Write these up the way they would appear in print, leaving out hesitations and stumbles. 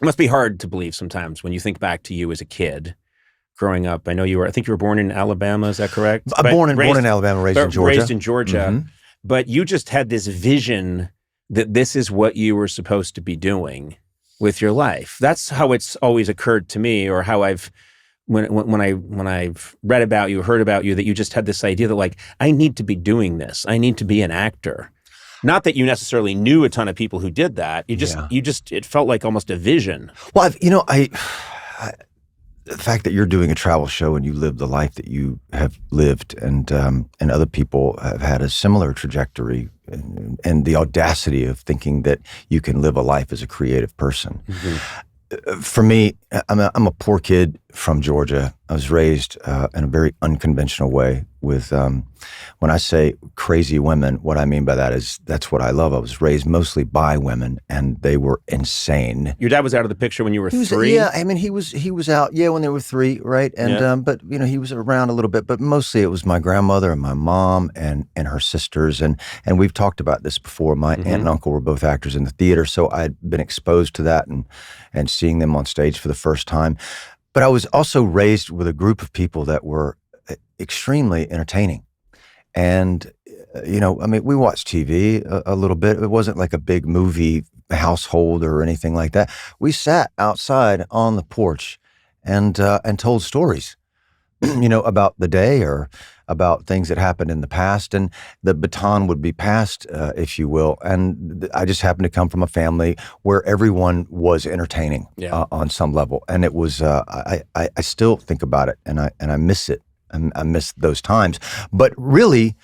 It must be hard to believe sometimes when you think back to you as a kid growing up. I think you were born in Alabama, is that correct? Born in Alabama, raised in Georgia. Raised in Georgia. But you just had this vision that this is what you were supposed to be doing with your life. That's how it's always occurred to me, or how when I've read about you, heard about you, that you just had this idea that, like, I need to be doing this. I need to be an actor. Not that you necessarily knew a ton of people who did that. It felt like almost a vision. Well, the fact that you're doing a travel show and you live the life that you have lived, and other people have had a similar trajectory, and the audacity of thinking that you can live a life as a creative person. For me, I'm a poor kid from Georgia. I was raised in a very unconventional way with, when I say crazy women, what I mean by that is that's what I love. I was raised mostly by women, and they were insane. Your dad was out of the picture when you were 3? Yeah, I mean, he was out, when they were 3, right? And but he was around a little bit, but mostly it was my grandmother and my mom and her sisters, and we've talked about this before. My aunt and uncle were both actors in the theater, so I'd been exposed to that and seeing them on stage for the first time. But I was also raised with a group of people that were extremely entertaining. And, we watched TV a little bit. It wasn't like a big movie household or anything like that. We sat outside on the porch and told stories, about the day or about things that happened in the past, and the baton would be passed, if you will. And I just happened to come from a family where everyone was entertaining on some level, and it was. I still think about it, and I miss it. I miss those times. But really,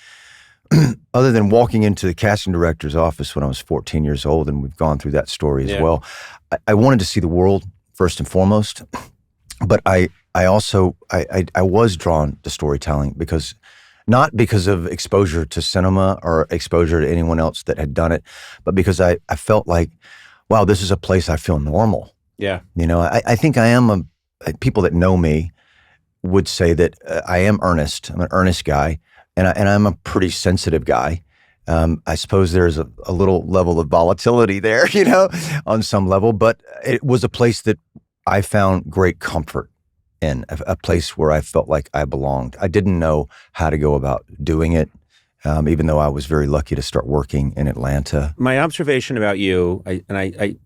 other than walking into the casting director's office when I was 14 years old, and we've gone through that story as well, I wanted to see the world first and foremost. But I also was drawn to storytelling not because of exposure to cinema or exposure to anyone else that had done it, but because I felt like, wow, this is a place I feel normal. Yeah. I think I am people that know me would say that I am earnest. I'm an earnest guy, and I'm a pretty sensitive guy. I suppose there's a little level of volatility there, on some level, but it was a place that I found great comfort in, a place where I felt like I belonged. I didn't know how to go about doing it, even though I was very lucky to start working in Atlanta. My observation about you,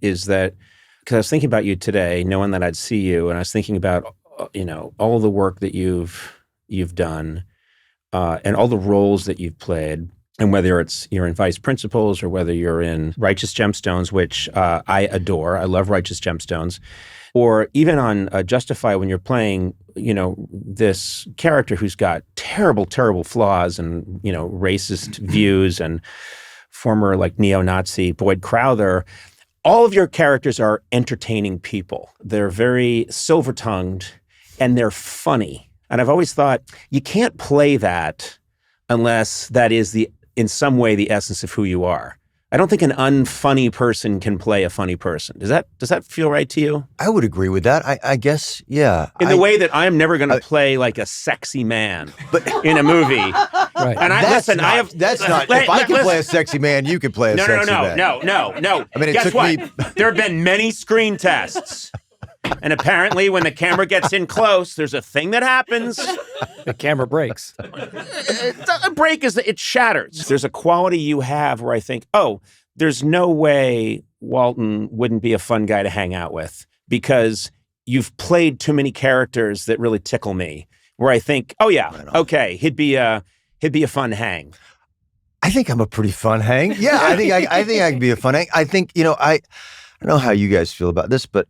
is that, because I was thinking about you today, knowing that I'd see you, and I was thinking about, all the work that you've done, and all the roles that you've played. And whether you're in Vice Principals or whether you're in Righteous Gemstones, which I adore. I love Righteous Gemstones. Or even on Justify, when you're playing, this character who's got terrible, terrible flaws and, racist views, and former neo-Nazi Boyd Crowther. All of your characters are entertaining people. They're very silver-tongued and they're funny. And I've always thought you can't play that unless that is in some way the essence of who you are. I don't think an unfunny person can play a funny person. Does that feel right to you? I would agree with that. I guess, yeah. In the way that I'm never going to play like a sexy man in a Right. movie. And if I can play a sexy man, you can play a sexy man. No. I mean, guess what? There have been many screen tests. And apparently when the camera gets in close, there's a thing that happens. The camera breaks. A break it shatters. There's a quality you have where I think, there's no way Walton wouldn't be a fun guy to hang out with, because you've played too many characters that really tickle me, where I think, okay, he'd be a fun hang. I think I'm a pretty fun hang. Yeah, I think I can be a fun hang. I think, I don't know how you guys feel about this, but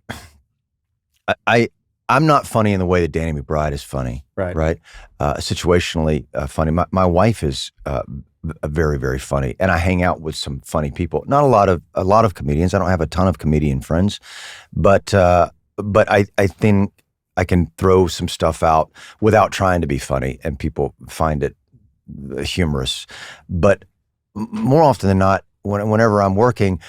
I'm not funny in the way that Danny McBride is funny, right? Situationally funny. My wife is very, very funny, and I hang out with some funny people. Not a lot of comedians. I don't have a ton of comedian friends, but I think I can throw some stuff out without trying to be funny, and people find it humorous. But more often than not, whenever I'm working,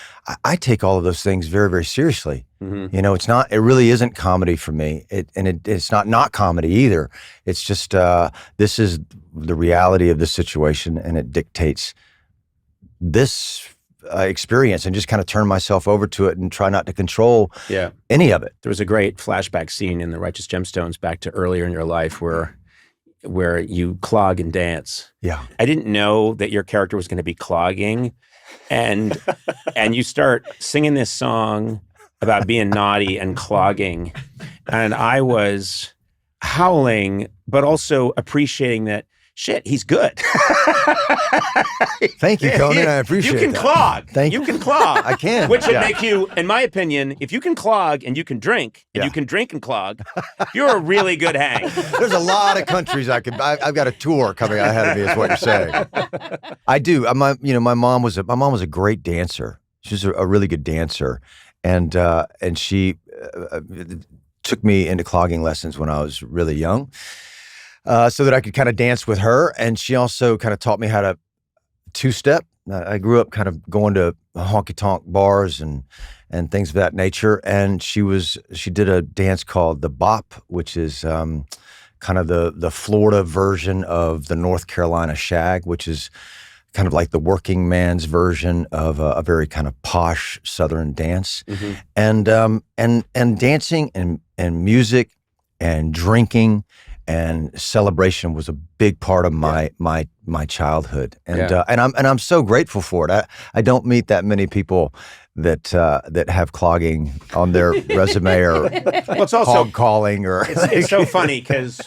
I take all of those things very, very seriously. Mm-hmm. It really isn't comedy for me. It's not comedy either. It's just, this is the reality of the situation, and it dictates this experience and just kind of turn myself over to it and try not to control any of it. There was a great flashback scene in The Righteous Gemstones back to earlier in your life where you clog and dance. Yeah. I didn't know that your character was going to be clogging, and you start singing this song about being naughty and clogging, and I was howling, but also appreciating that, shit, he's good. Thank you, Conan. I appreciate it. You can clog. Thank you. You can clog. I can. Which would make you, in my opinion, if you can clog and you can drink, and you can drink and clog, you're a really good hang. There's a lot of countries I've got a tour coming ahead of me, is what you're saying. I do. My mom was a great dancer. She was a really good dancer. And she took me into clogging lessons when I was really young, so that I could kind of dance with her. And she also kind of taught me how to two-step. I grew up kind of going to honky-tonk bars and things of that nature. And she did a dance called the bop, which is kind of the Florida version of the North Carolina shag, which is kind of like the working man's version of a very kind of posh Southern dance. Mm-hmm. And dancing and music and drinking and celebration was a big part of my childhood. And I'm so grateful for it. I don't meet that many people that have clogging on their resume or well, it's also hog calling or it's so funny because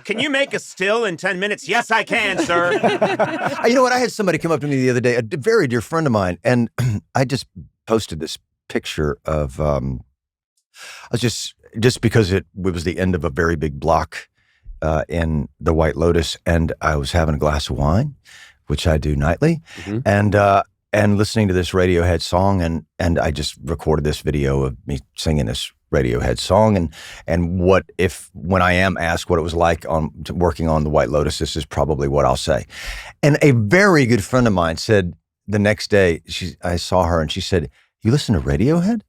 can you make a still in 10 minutes? Yes, I can, sir. You know what? I had somebody come up to me the other day, a very dear friend of mine, and I just posted this picture of I was just because it was the end of a very big block in the White Lotus, and I was having a glass of wine, which I do nightly, mm-hmm. and listening to this Radiohead song, and I just recorded this video of me singing this Radiohead song, and when I am asked what it was like working on the White Lotus, this is probably what I'll say. And a very good friend of mine said the next day, I saw her and she said, "You listen to Radiohead?"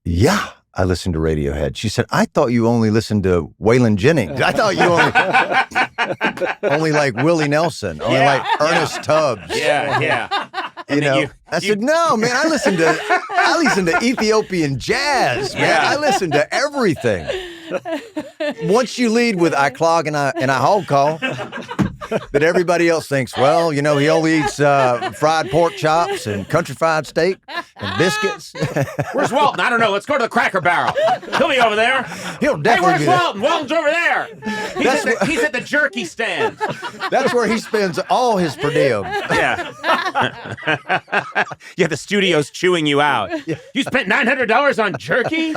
Yeah, I listened to Radiohead. She said, "I thought you only listened to Waylon Jennings. I thought you only like Willie Nelson, only like Ernest Tubbs." Yeah. I said, "No, man, I listen to Ethiopian jazz, man. Yeah. I listen to everything." Once you lead with "I clog and I hog call," that everybody else thinks, well, he only eats fried pork chops and country fried steak and biscuits. Where's Walton? I don't know. Let's go to the Cracker Barrel. He'll be over there. He'll definitely Hey, where's Walton? Walton's over there. He's at the jerky stand. That's where he spends all his per diem. Yeah. The studio's chewing you out. Yeah. You spent $900 on jerky?